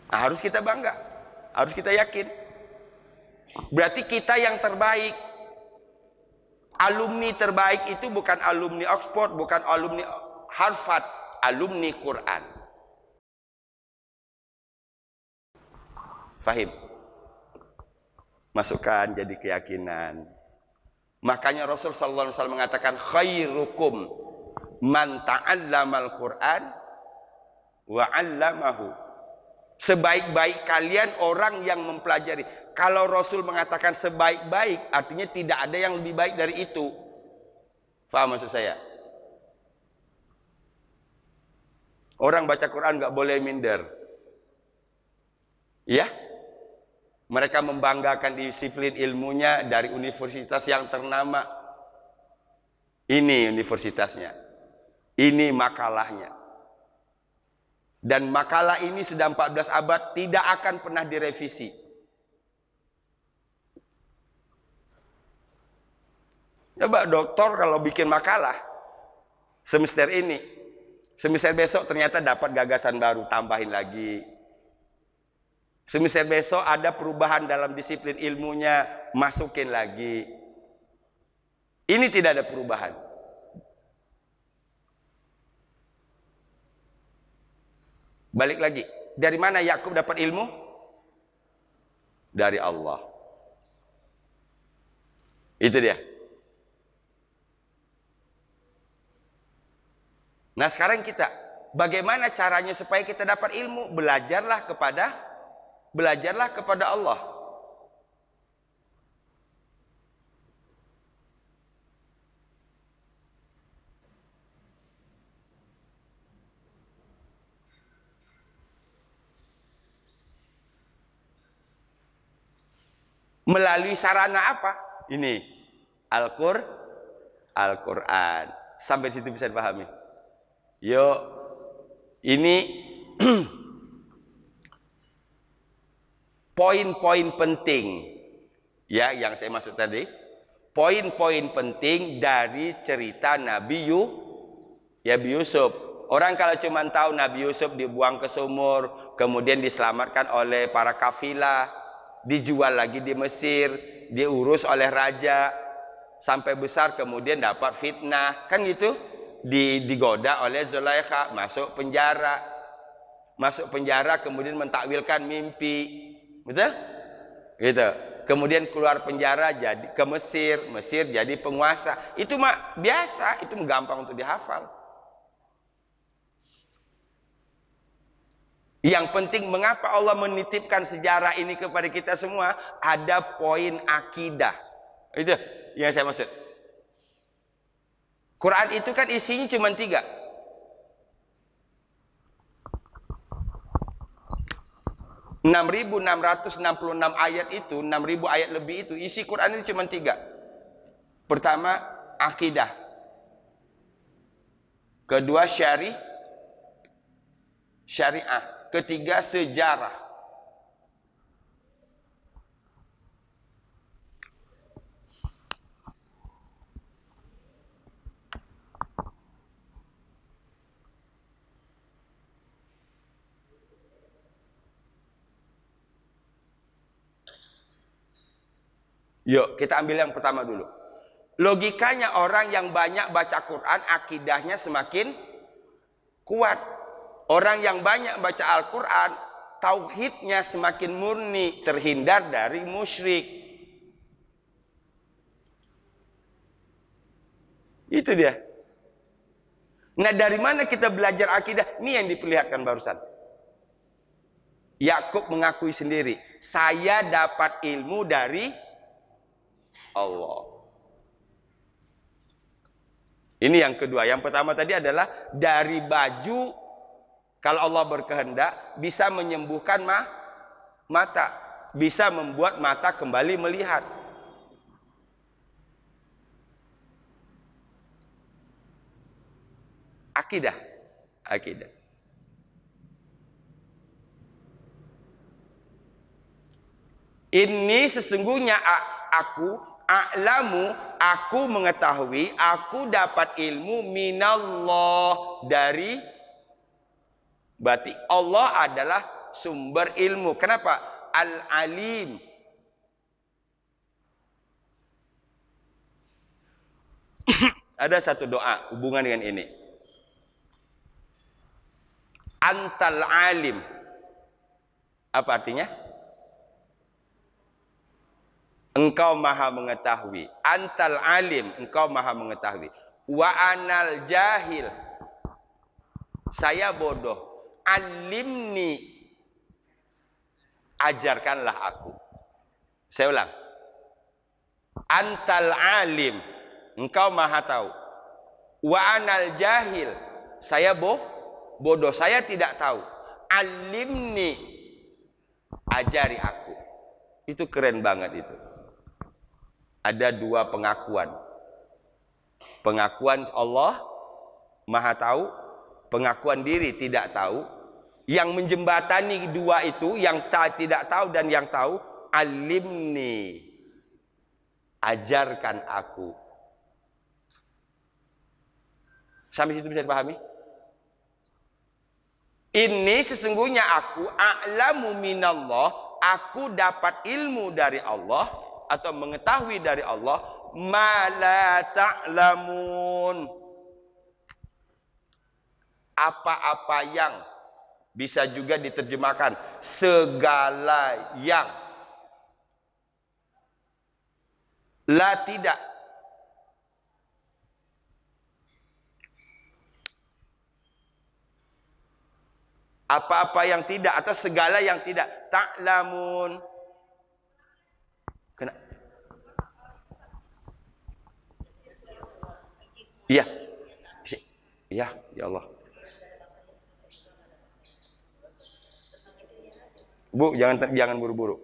Nah, harus kita bangga, harus kita yakin. Berarti kita yang terbaik. Alumni terbaik itu bukan alumni Oxford, bukan alumni Harvard, alumni Quran. Fahim? Masukkan jadi keyakinan. Makanya Rasul sallallahu alaihi wasallam mengatakan khairukum man ta'allamal Quran wa 'allamahu. Sebaik-baik kalian orang yang mempelajari. Kalau Rasul mengatakan sebaik-baik, artinya tidak ada yang lebih baik dari itu. Faham maksud saya? Orang baca Quran nggak boleh minder. Ya? Mereka membanggakan disiplin ilmunya dari universitas yang ternama. Ini universitasnya. Ini makalahnya. Dan makalah ini sudah 14 abad tidak akan pernah direvisi. Coba doktor kalau bikin makalah semester ini, semester besok ternyata dapat gagasan baru, tambahin lagi. Semester besok ada perubahan dalam disiplin ilmunya, masukin lagi. Ini tidak ada perubahan. Balik lagi, dari mana Yakub dapat ilmu? Dari Allah. Itu dia. Nah sekarang kita, bagaimana caranya supaya kita dapat ilmu? Belajarlah kepada Allah. Melalui sarana apa? Ini Al-Quran. Sampai situ bisa dipahami. Yuk, ini poin-poin penting ya yang saya maksud tadi. Poin-poin penting dari cerita Nabi Yusuf. Orang kalau cuma tahu Nabi Yusuf dibuang ke sumur, kemudian diselamatkan oleh para kafilah, dijual lagi di Mesir, diurus oleh raja sampai besar, kemudian dapat fitnah, kan gitu, digoda oleh Zulaikha, masuk penjara, kemudian mentakwilkan mimpi, betul? Gitu. Kemudian keluar penjara jadi ke Mesir jadi penguasa. Itu mah biasa, itu gampang untuk dihafal. Yang penting mengapa Allah menitipkan sejarah ini kepada kita semua, ada poin akidah. Itu yang saya maksud. Quran itu kan isinya cuma 3. Ayat itu, 6.000 ayat lebih itu, isi Quran itu cuma 3. Pertama, akidah. Kedua, syariah. Ketiga, sejarah. Yuk, kita ambil yang pertama dulu. Logikanya orang yang banyak baca Quran, akidahnya semakin kuat. Orang yang banyak baca Al-Quran, tauhidnya semakin murni, terhindar dari musyrik. Itu dia. Nah, dari mana kita belajar akidah? Ini yang diperlihatkan barusan. Yakub mengakui sendiri, saya dapat ilmu dari Allah. Ini yang kedua. Yang pertama tadi adalah dari baju, kalau Allah berkehendak bisa menyembuhkan mata, bisa membuat mata kembali melihat. Akidah. Ini sesungguhnya aku mengetahui, aku dapat ilmu minallah, dari, berarti Allah adalah sumber ilmu. Kenapa? Al-alim. Ada satu doa hubungan dengan ini. Antal alim. Apa artinya? Engkau maha mengetahui. Antal alim, engkau maha mengetahui. Wa anal jahil. Saya bodoh. Alimni. Ajarkanlah aku. Saya ulang. Antal alim. Engkau maha tahu. Wa anal jahil. Saya bodoh. Saya tidak tahu. Alimni. Ajari aku. Itu keren banget itu. Ada dua pengakuan. Pengakuan Allah maha tahu. Pengakuan diri tidak tahu. Yang menjembatani dua itu. Yang tidak tahu dan yang tahu. Alimni. Ajarkan aku. Sampai situ bisa dipahami? Ini sesungguhnya aku a'lamu minallah, aku dapat ilmu dari Allah atau mengetahui dari Allah ma la ta'lamun. Apa-apa yang, bisa juga diterjemahkan segala yang. La tidak. Apa-apa yang tidak atau segala yang tidak. Ta'lamun. Kena. Iya. Iya, ya Allah. Bu, jangan buru-buru.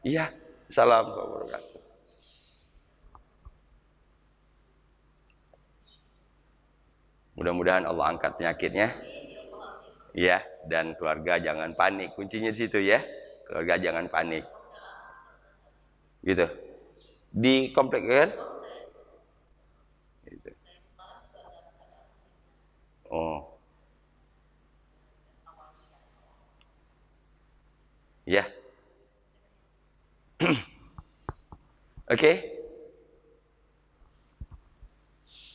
Iya. Salam wabarakatuh. Mudah-mudahan Allah angkat penyakitnya. Ya, dan keluarga jangan panik. Kuncinya di situ ya. Keluarga jangan panik. Gitu. Di komplek kan? Gitu. Oh. Ya. Oke.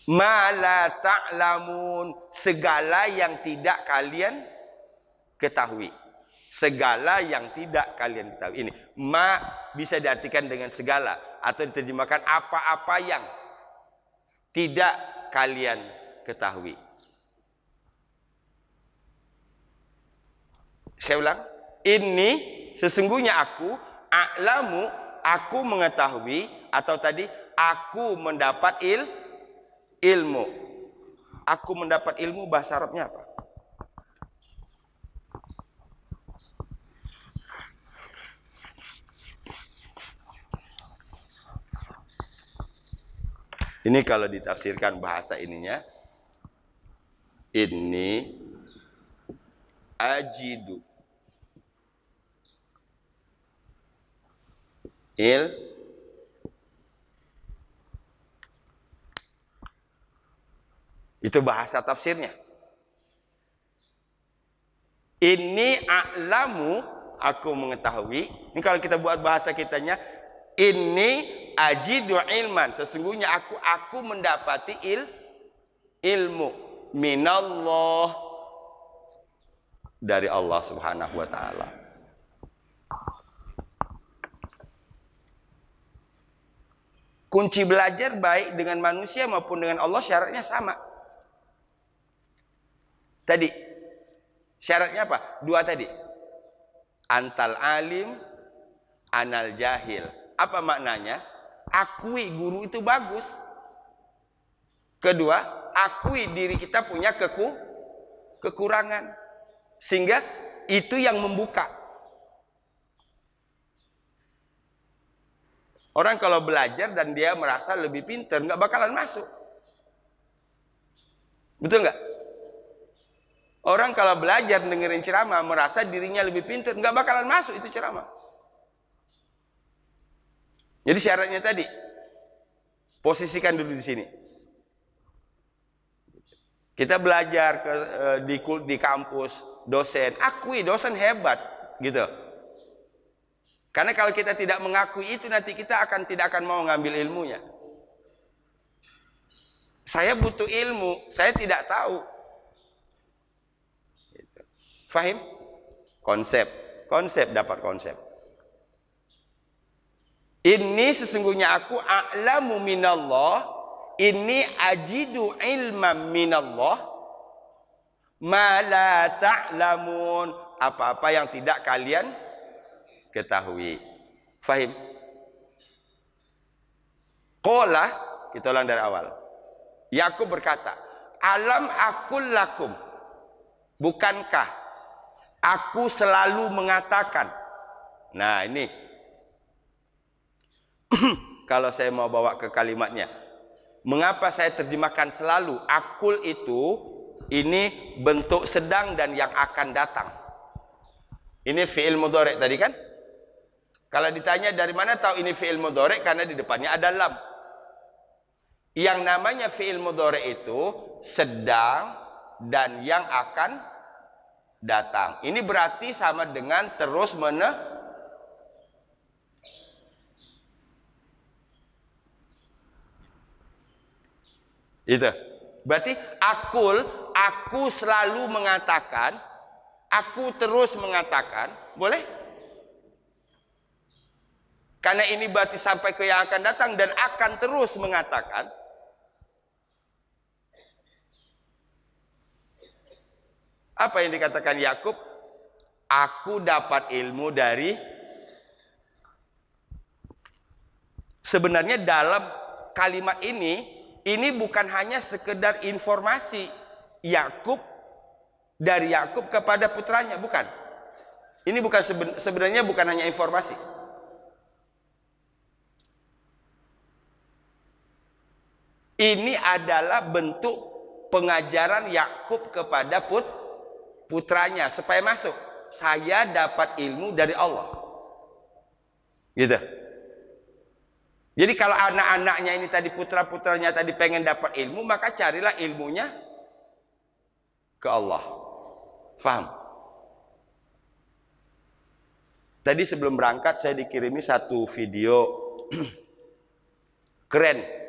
Ma la ta'lamun, segala yang tidak kalian ketahui. Segala yang tidak kalian ketahui. Ini ma bisa diartikan dengan segala atau diterjemahkan apa-apa yang tidak kalian ketahui. Saya ulang. Ini sesungguhnya aku a'lamu, aku mengetahui, atau tadi aku mendapat ilmu. Aku mendapat ilmu, bahasa Arabnya apa? Ini kalau ditafsirkan bahasa ininya, ini ajidu itu bahasa tafsirnya. Ini a'lamu, aku mengetahui. Ini kalau kita buat bahasa kitanya, ini ajidu ilman, sesungguhnya aku mendapati ilmu minallah, dari Allah Subhanahu wa taala. Kunci belajar baik dengan manusia maupun dengan Allah syaratnya sama. Tadi syaratnya apa? Dua tadi. Antal alim, anal jahil. Apa maknanya? Akui guru itu bagus. Kedua, akui diri kita punya kekurangan. Sehingga itu yang membuka. Orang kalau belajar dan dia merasa lebih pintar, nggak bakalan masuk. Betul nggak? Orang kalau belajar dengerin ceramah, merasa dirinya lebih pintar, nggak bakalan masuk itu ceramah. Jadi syaratnya tadi, posisikan dulu di sini. Kita belajar di kampus, dosen, akui dosen hebat, gitu. Karena kalau kita tidak mengakui itu, nanti kita tidak akan mau ngambil ilmunya. Saya butuh ilmu, saya tidak tahu. Fahim? Konsep dapat konsep. Ini sesungguhnya aku a'lamu minallah, ini ajidu ilman minallah, ma la ta'lamun, apa-apa yang tidak kalian ketahui. Fahim? Qala, kita ulang dari awal. Yakub berkata, alam aqul lakum, bukankah aku selalu mengatakan. Nah ini kalau saya mau bawa ke kalimatnya, mengapa saya terjemahkan selalu? Akul itu ini bentuk sedang dan yang akan datang. Ini fi'il mudhari' tadi kan? Kalau ditanya dari mana tahu ini fi'il mudhari', karena di depannya ada lam. Yang namanya fi'il mudhari' itu sedang dan yang akan datang. Ini berarti sama dengan terus menerus. Itu berarti aku selalu mengatakan, aku terus mengatakan, boleh? Karena ini berarti sampai ke yang akan datang dan akan terus mengatakan. Apa yang dikatakan Yakub? Aku dapat ilmu dari. Sebenarnya dalam kalimat ini bukan hanya sekedar informasi Yakub dari Yakub kepada putranya, bukan. Ini bukan sebenarnya bukan hanya informasi. Ini adalah bentuk pengajaran Yakub kepada putranya supaya masuk. Saya dapat ilmu dari Allah. Gitu. Jadi kalau anak-anaknya ini tadi, putra-putranya tadi pengen dapat ilmu, maka carilah ilmunya ke Allah. Faham? Tadi sebelum berangkat saya dikirimi satu video keren.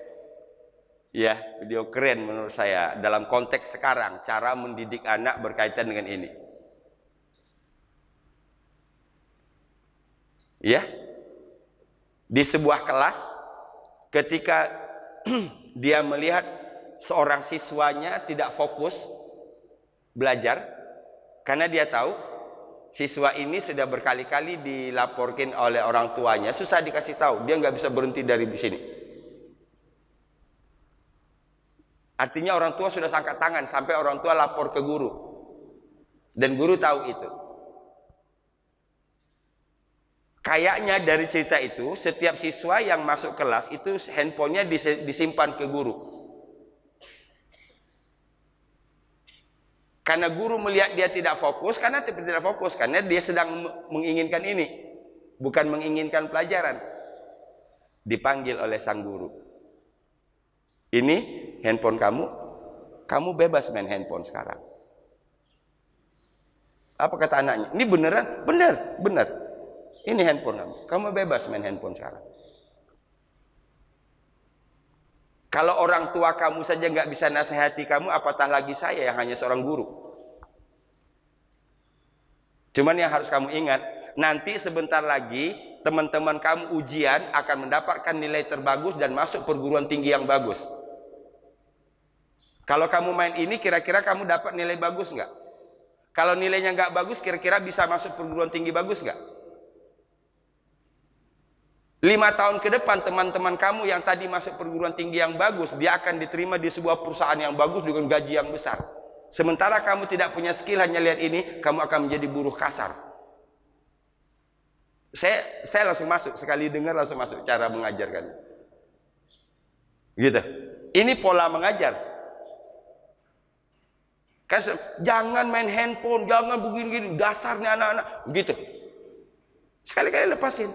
Ya, video keren menurut saya dalam konteks sekarang, cara mendidik anak berkaitan dengan ini. Ya. Di sebuah kelas, ketika dia melihat seorang siswanya tidak fokus belajar, karena dia tahu siswa ini sudah berkali-kali dilaporkan oleh orang tuanya, susah dikasih tahu, dia nggak bisa berhenti dari sini. Artinya orang tua sudah angkat tangan sampai orang tua lapor ke guru, dan guru tahu itu. Kayaknya dari cerita itu, setiap siswa yang masuk kelas itu handphonenya disimpan ke guru. Karena guru melihat dia tidak fokus, karena dia sedang menginginkan ini, bukan menginginkan pelajaran. Dipanggil oleh sang guru. Ini handphone kamu bebas main handphone sekarang. Apa kata anaknya? Ini beneran? Bener. Ini handphone kamu bebas main handphone sekarang. Kalau orang tua kamu saja nggak bisa nasihati kamu, apatah lagi saya yang hanya seorang guru. Cuman yang harus kamu ingat, nanti sebentar lagi teman-teman kamu ujian akan mendapatkan nilai terbagus dan masuk perguruan tinggi yang bagus. Kalau kamu main ini, kira-kira kamu dapat nilai bagus nggak? Kalau nilainya nggak bagus, kira-kira bisa masuk perguruan tinggi bagus nggak? 5 tahun ke depan teman-teman kamu yang tadi masuk perguruan tinggi yang bagus, dia akan diterima di sebuah perusahaan yang bagus dengan gaji yang besar. Sementara kamu tidak punya skill, hanya lihat ini, kamu akan menjadi buruh kasar. Saya langsung masuk, sekali dengar langsung masuk cara mengajarkan. Gitu. Ini pola mengajar. Jangan main handphone, jangan begini-gini, dasarnya anak-anak, gitu. Sekali-kali lepasin.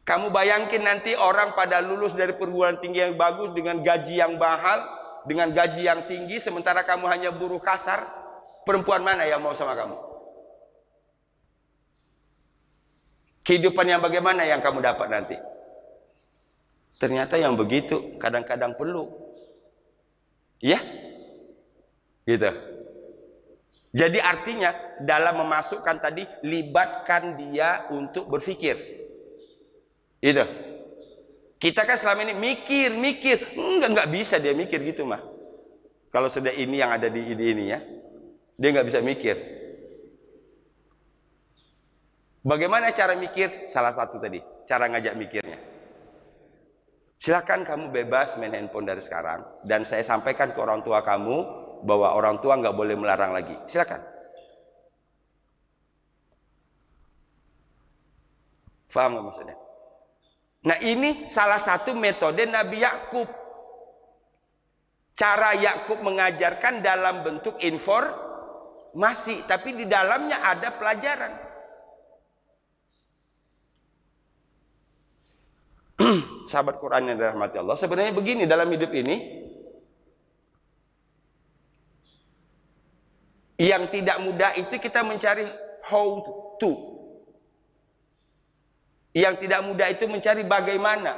Kamu bayangkin nanti orang pada lulus dari perguruan tinggi yang bagus dengan gaji yang mahal, dengan gaji yang tinggi, sementara kamu hanya buruh kasar. Perempuan mana yang mau sama kamu? Kehidupan yang bagaimana yang kamu dapat nanti? Ternyata yang begitu kadang-kadang perlu. Ya? Gitu. Jadi artinya dalam memasukkan tadi, libatkan dia untuk berpikir. Itu. Kita kan selama ini mikir. Enggak bisa dia mikir gitu mah. Kalau sudah ini yang ada di ini ya, dia nggak bisa mikir. Bagaimana cara mikir? Salah satu tadi, cara ngajak mikirnya. Silakan kamu bebas main handphone dari sekarang. Dan saya sampaikan ke orang tua kamu bahwa orang tua nggak boleh melarang lagi. Silakan. Faham nggak maksudnya? Nah ini salah satu metode Nabi Yakub. Cara Yakub mengajarkan dalam bentuk informasi, tapi di dalamnya ada pelajaran. Sahabat Quran yang dirahmati Allah, sebenarnya begini dalam hidup ini, yang tidak mudah itu kita mencari how to. Yang tidak mudah itu mencari bagaimana.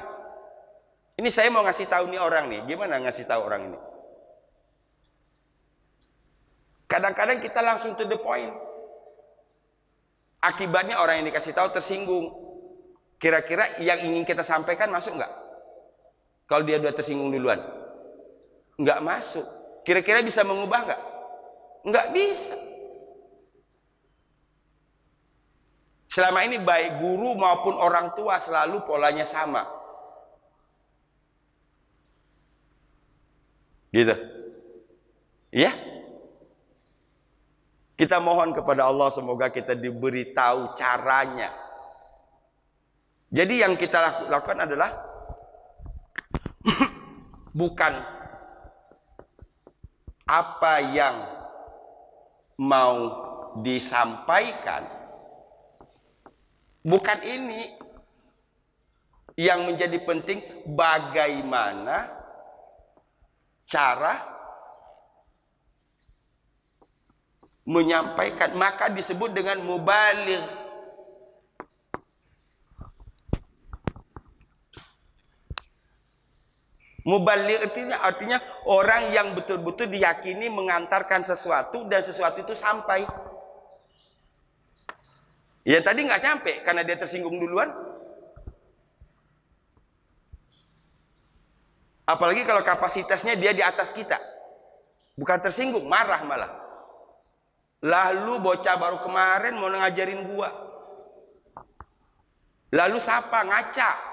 Ini saya mau ngasih tahu nih orang nih, gimana ngasih tahu orang ini? Kadang-kadang kita langsung to the point. Akibatnya orang yang dikasih tahu tersinggung. Kira-kira yang ingin kita sampaikan masuk nggak? Kalau dia udah tersinggung duluan, nggak masuk. Kira-kira bisa mengubah nggak? Nggak bisa. Selama ini baik guru maupun orang tua selalu polanya sama. Gitu. Iya? Kita mohon kepada Allah semoga kita diberitahu caranya. Jadi yang kita lakukan adalah bukan apa yang mau disampaikan. Bukan ini yang menjadi penting, bagaimana cara menyampaikan, maka disebut dengan mubaligh. Mubaligh artinya orang yang betul-betul diyakini mengantarkan sesuatu dan sesuatu itu sampai. Ya tadi nggak nyampe karena dia tersinggung duluan. Apalagi kalau kapasitasnya dia di atas kita. Bukan tersinggung, marah malah. Lalu bocah baru kemarin mau ngajarin gua. Lalu sapa, ngaca.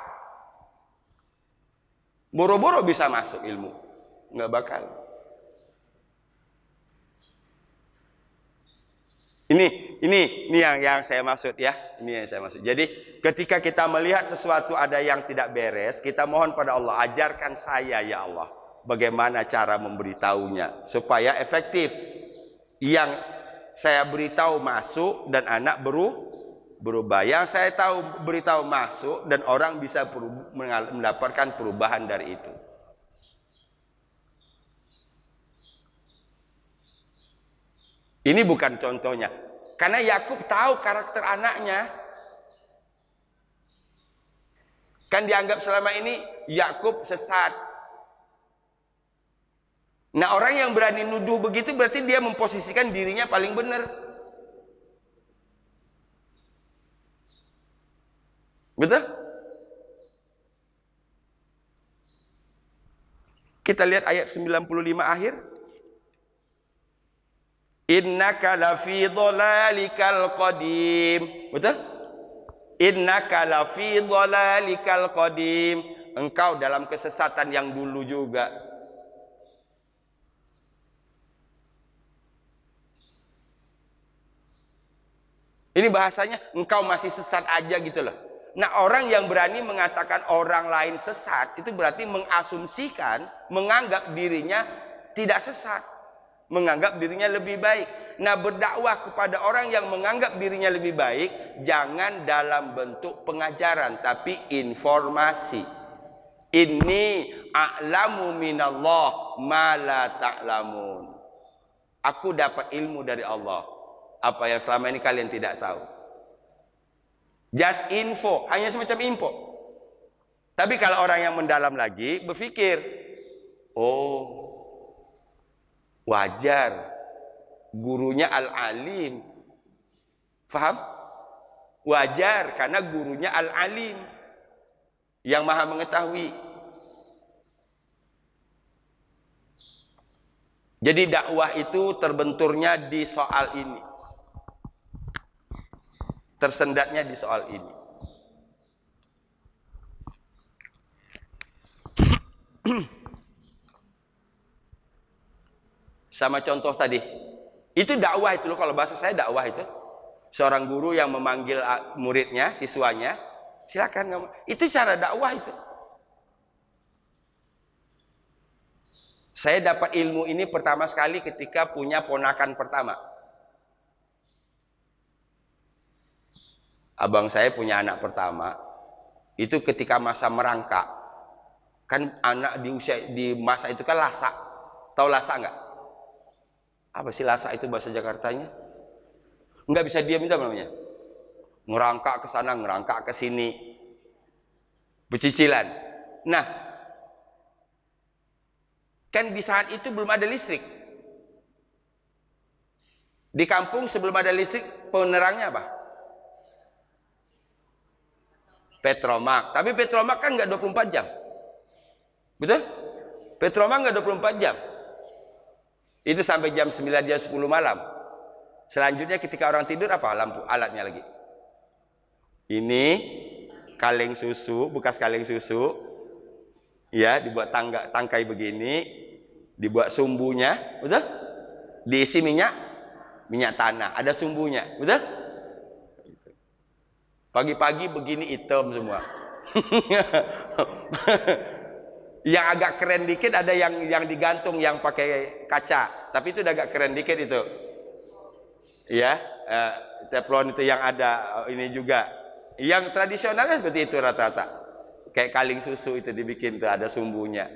Boro-boro bisa masuk ilmu. Nggak bakal. Ini yang saya maksud ya. Ini yang saya maksud. Jadi ketika kita melihat sesuatu ada yang tidak beres, kita mohon pada Allah, ajarkan saya ya Allah bagaimana cara memberitahunya supaya efektif. Yang saya beritahu masuk dan anak berubah. Yang saya tahu beritahu masuk dan orang bisa mendapatkan perubahan dari itu. Ini bukan contohnya. Karena Yakub tahu karakter anaknya. Kan dianggap selama ini Yakub sesat. Nah, orang yang berani nuduh begitu berarti dia memposisikan dirinya paling benar. Betul? Kita lihat ayat 95 akhir. Innaka lafi dhalalikal qadim. Betul? Innaka lafi dhalalikal qadim. Engkau dalam kesesatan yang dulu juga. Ini bahasanya engkau masih sesat aja gitu loh. Nah, orang yang berani mengatakan orang lain sesat itu berarti mengasumsikan, menganggap dirinya tidak sesat. Menganggap dirinya lebih baik. Nah, berdakwah kepada orang yang menganggap dirinya lebih baik jangan dalam bentuk pengajaran, tapi informasi. Inni a'lamu minallah ma la ta'lamun. Aku dapat ilmu dari Allah apa yang selama ini kalian tidak tahu. Just info, hanya semacam info. Tapi kalau orang yang mendalam lagi berpikir, oh, wajar gurunya al-alim. Faham? Wajar karena gurunya al-alim yang maha mengetahui. Jadi dakwah itu terbenturnya di soal ini. Tersendatnya di soal ini. Sama contoh tadi. Itu dakwah itu loh, kalau bahasa saya dakwah itu. Seorang guru yang memanggil muridnya, siswanya, silakan. Itu cara dakwah itu. Saya dapat ilmu ini pertama sekali ketika punya ponakan pertama. Abang saya punya anak pertama. Itu ketika masa merangkak. Kan anak di masa itu kan lasak. Tahu lasak nggak? Apa sih lasak itu bahasa Jakartanya? Nggak bisa diam itu namanya. Ngerangkak ke sana, ngerangkak ke sini. Bercicilan. Nah, kan di saat itu belum ada listrik. Di kampung sebelum ada listrik, penerangnya apa? Petromak. Tapi Petromak kan nggak 24 jam. Betul? Petromak nggak 24 jam. Itu sampai jam 9, jam 10 malam. Selanjutnya ketika orang tidur apa? Lampu, alatnya lagi. Ini kaleng susu, bekas kaleng susu. Ya, dibuat tangkai begini, dibuat sumbunya, betul? Diisi minyak tanah, ada sumbunya, betul? Pagi-pagi begini hitam semua. Yang agak keren dikit ada yang digantung yang pakai kaca, tapi itu udah agak keren dikit itu. Ya, teflon itu yang ada ini juga. Yang tradisionalnya seperti itu rata-rata. Kayak kaleng susu itu dibikin tuh ada sumbunya.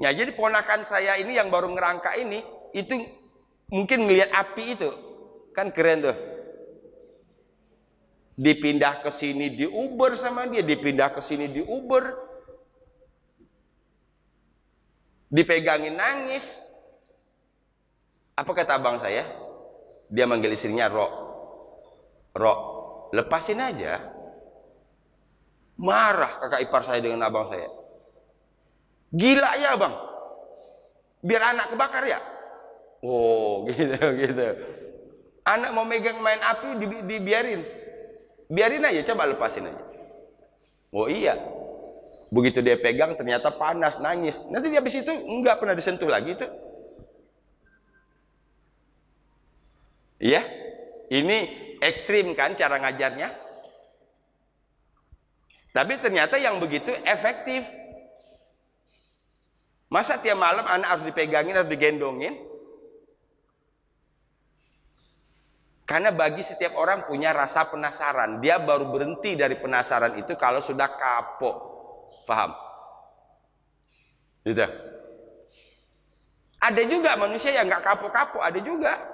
Ya, jadi ponakan saya ini yang baru ngerangka ini itu mungkin ngelihat api itu. Kan keren tuh. Dipindah ke sini diuber sama dia, dipindah ke sini diuber. Dipegangin nangis. Apa kata abang saya? Dia manggil istrinya Rok, lepasin aja. Marah kakak ipar saya dengan abang saya. Gila ya abang, biar anak kebakar ya. Oh gitu. Anak mau megang main api biarin aja, coba lepasin aja. Oh iya, begitu dia pegang ternyata panas, nangis. Nanti dia habis itu nggak pernah disentuh lagi itu. Iya, ini ekstrim kan cara ngajarnya. Tapi ternyata yang begitu efektif. Masa tiap malam anak harus dipegangin, harus digendongin? Karena bagi setiap orang punya rasa penasaran. Dia baru berhenti dari penasaran itu kalau sudah kapok. Paham? Gitu. Ada juga manusia yang nggak kapok-kapok, ada juga.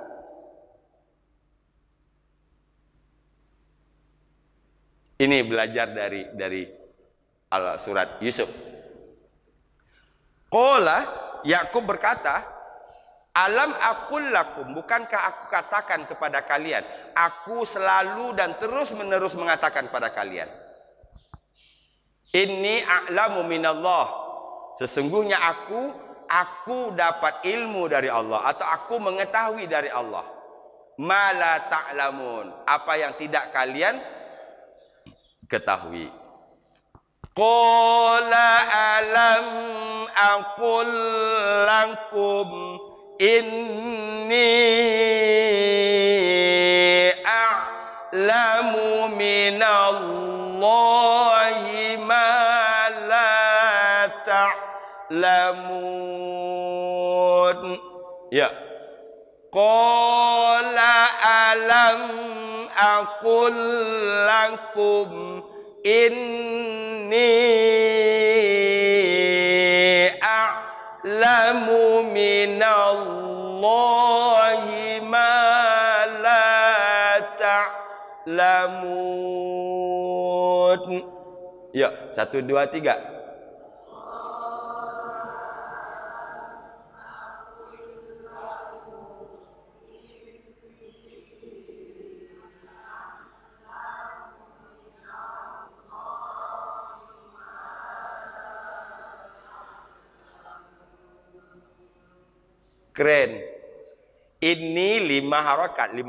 Ini belajar dari surat Yusuf. Qala, Yakub berkata, alam aqul lakum, bukankah aku katakan kepada kalian, aku selalu dan terus-menerus mengatakan kepada kalian, inni a'lamu minallah, sesungguhnya aku dapat ilmu dari Allah, atau aku mengetahui dari Allah, ma la ta'lamun, apa yang tidak kalian ketahui. Qala alam aqul lakum inni a'lamu minallahi ma la ta'lamun. Ya, Qala alam aqul lakum inni a'lamu minallahi ma la ta'lamun. Yuk, 1, 2, 3. Keren. Ini 5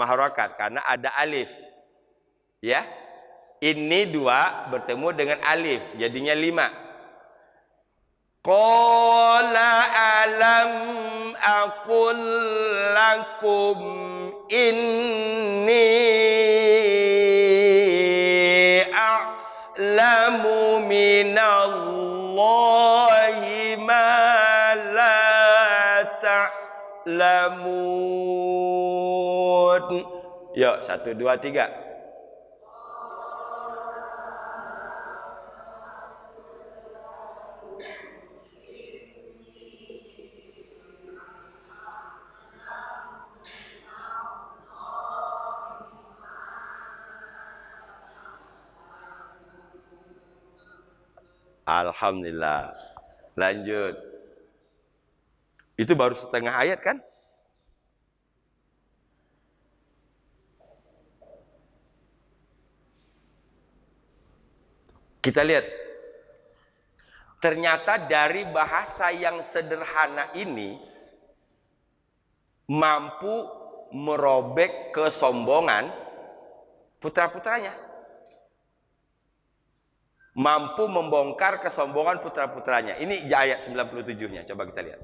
harokat karena ada alif. Ya. Ini 2 bertemu dengan alif, jadinya 5. Qala alam aqul lakum inni a'lamu minallahi ma la ta'lamun. Yuk, 1, 2, 3. Alhamdulillah. Lanjut. Itu baru setengah ayat kan? Kita lihat. Ternyata dari bahasa yang sederhana ini mampu merobek kesombongan putra-putranya. Mampu membongkar kesombongan putra-putranya. Ini ayat 97-nya. Coba kita lihat.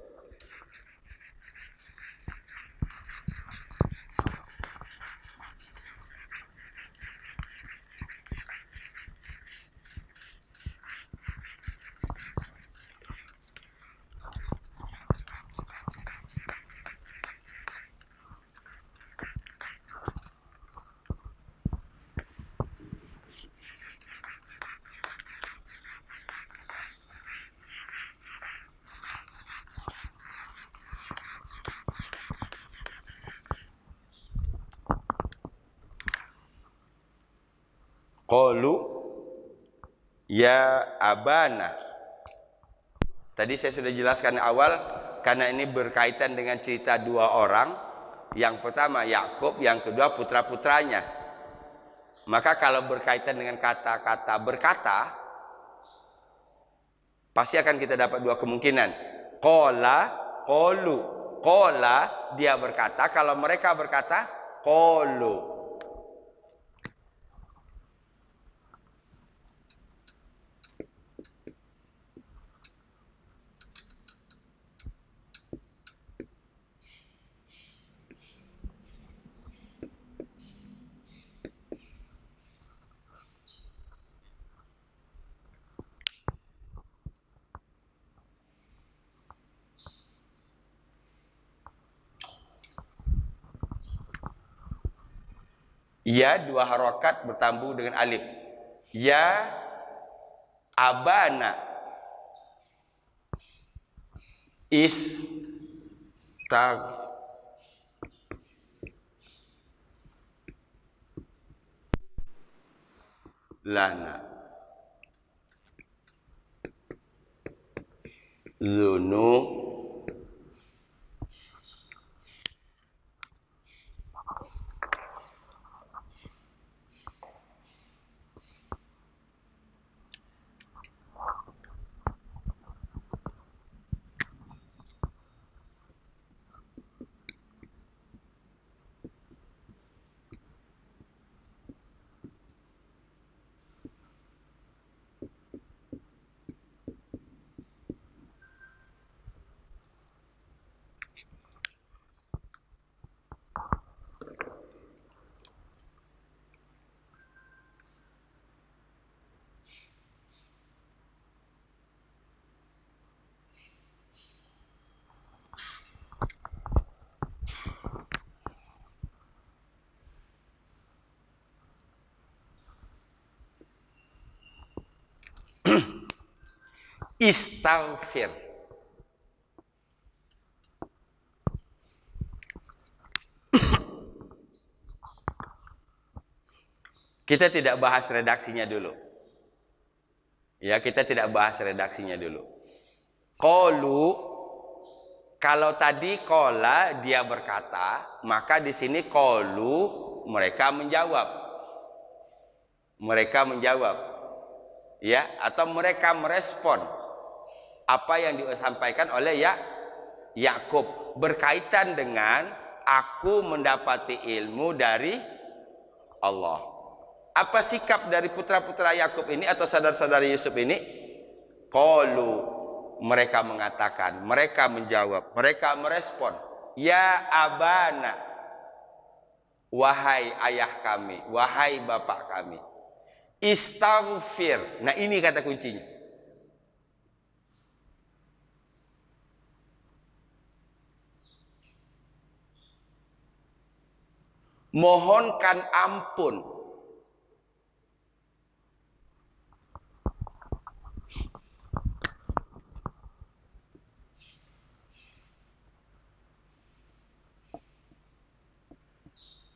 Qalu ya abana. Tadi saya sudah jelaskan awal, karena ini berkaitan dengan cerita 2 orang. Yang pertama Yakub, yang kedua putra-putranya. Maka kalau berkaitan dengan kata-kata berkata, pasti akan kita dapat 2 kemungkinan. Qala, qalu. Qala dia berkata, kalau mereka berkata qalu. Ya 2 harokat bertambung dengan alif. Ya abana istag lana zunu Istaghfir. Kita tidak bahas redaksinya dulu. Ya, kita tidak bahas redaksinya dulu. Qalu, kalau tadi qala dia berkata, maka di sini qalu mereka menjawab. Mereka menjawab. Ya, atau mereka merespon apa yang disampaikan oleh Yakub berkaitan dengan aku mendapati ilmu dari Allah. Apa sikap dari putra-putra Yakub ini atau saudara-saudara Yusuf ini? Qalu, mereka mengatakan, mereka menjawab, mereka merespon, ya abana, wahai ayah kami, wahai bapak kami, istaghfir. Nah, ini kata kuncinya. Mohonkan ampun.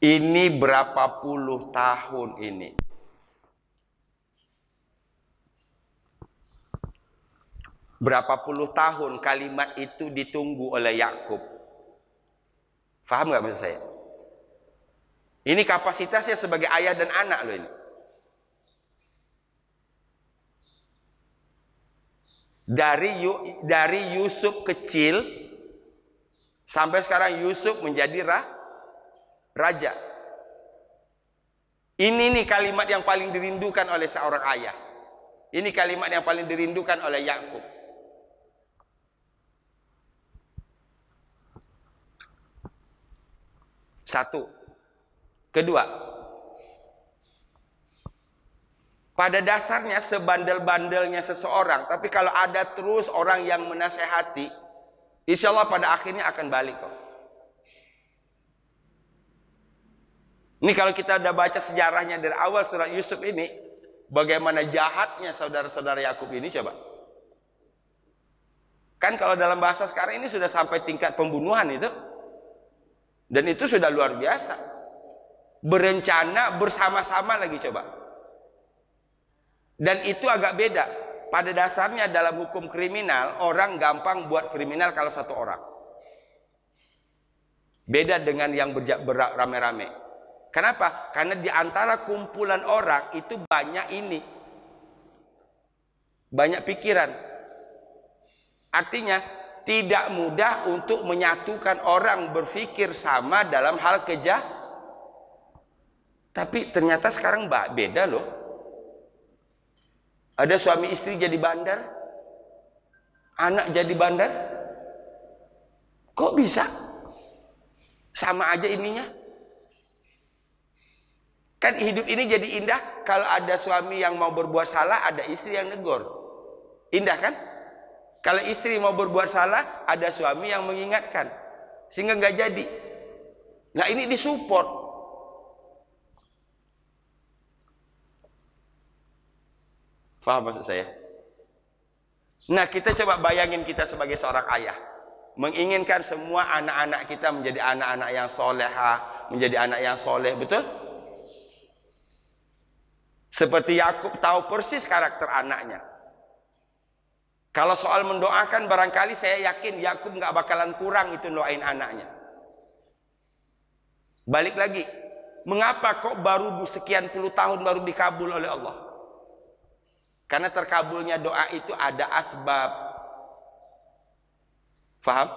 Ini berapa puluh tahun ini. Berapa puluh tahun kalimat itu ditunggu oleh Yakub. Faham nggak maksud saya? Ini kapasitasnya sebagai ayah dan anak loh ini. Dari Yusuf kecil sampai sekarang Yusuf menjadi raja. Ini nih kalimat yang paling dirindukan oleh seorang ayah. Ini kalimat yang paling dirindukan oleh Yakub. Satu. Kedua, pada dasarnya sebandel-bandelnya seseorang, tapi kalau ada terus orang yang menasehati, insya Allah pada akhirnya akan balik kok. Ini kalau kita udah baca sejarahnya dari awal surat Yusuf ini, bagaimana jahatnya saudara-saudara Yakub ini, coba. Kan kalau dalam bahasa sekarang ini sudah sampai tingkat pembunuhan itu. Dan itu sudah luar biasa. Berencana bersama-sama lagi, coba. Dan itu agak beda. Pada dasarnya dalam hukum kriminal, orang gampang buat kriminal kalau satu orang. Beda dengan yang beramai-ramai. Kenapa? Karena di antara kumpulan orang itu banyak ini. Banyak pikiran. Artinya tidak mudah untuk menyatukan orang berpikir sama dalam hal kejahatan. Tapi ternyata sekarang beda loh. Ada suami istri jadi bandar. Anak jadi bandar. Kok bisa? Sama aja ininya. Kan hidup ini jadi indah kalau ada suami yang mau berbuat salah, ada istri yang negor. Indah kan? Kalau istri mau berbuat salah, ada suami yang mengingatkan. Sehingga nggak jadi. Nah, ini disupport. Faham maksud saya? Nah, kita coba bayangin kita sebagai seorang ayah. Menginginkan semua anak-anak kita menjadi anak-anak yang soleha, menjadi anak yang soleh, betul? Seperti Yakub tahu persis karakter anaknya. Kalau soal mendoakan, barangkali saya yakin Yakub nggak bakalan kurang itu doain anaknya. Balik lagi, mengapa kok baru sekian puluh tahun baru dikabul oleh Allah? Karena terkabulnya doa itu ada asbab. Faham?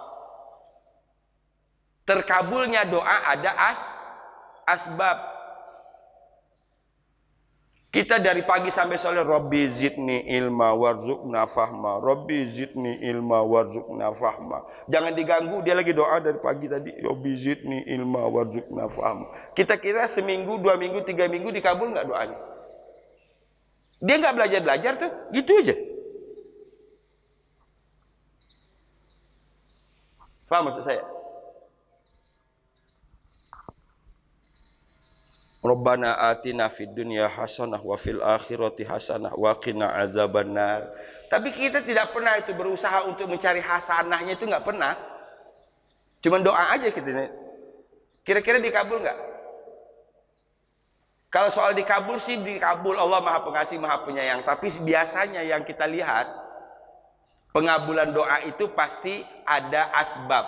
Terkabulnya doa ada asbab. Kita dari pagi sampai sore, Rabbi zidni ilma warzuqna fahma, Rabbi zidni ilma warzuqna fahma. Jangan diganggu, dia lagi doa dari pagi tadi, Rabbi zidni ilma warzuqna fahma. Kita kira seminggu, 2 minggu, 3 minggu dikabul nggak doanya? Dia nggak belajar-belajar tuh, gitu aja. Paham maksud saya? Rabbana atina fid dunya hasanah wa fil akhirati hasanah wa qina adzabannar. Tapi kita tidak pernah itu berusaha untuk mencari hasanahnya, itu nggak pernah. Cuman doa aja gitu nih. Kira-kira dikabul nggak? Kalau soal dikabul sih dikabul, Allah Maha Pengasih Maha Penyayang. Tapi biasanya yang kita lihat pengabulan doa itu pasti ada asbab.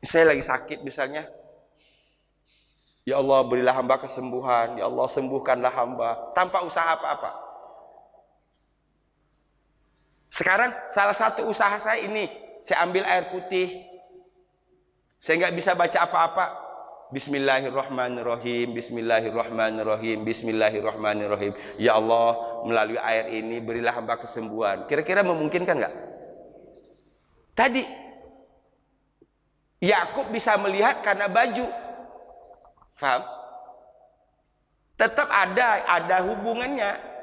Saya lagi sakit misalnya, ya Allah berilah hamba kesembuhan, ya Allah sembuhkanlah hamba, tanpa usaha apa-apa. Sekarang salah satu usaha saya ini, saya ambil air putih, saya nggak bisa baca apa-apa, Bismillahirrahmanirrahim, Bismillahirrahmanirrahim, Bismillahirrahmanirrahim. Ya Allah, melalui air ini berilah hamba kesembuhan. Kira-kira memungkinkan nggak? Tadi Yakub bisa melihat karena baju, paham? Tetap ada hubungannya.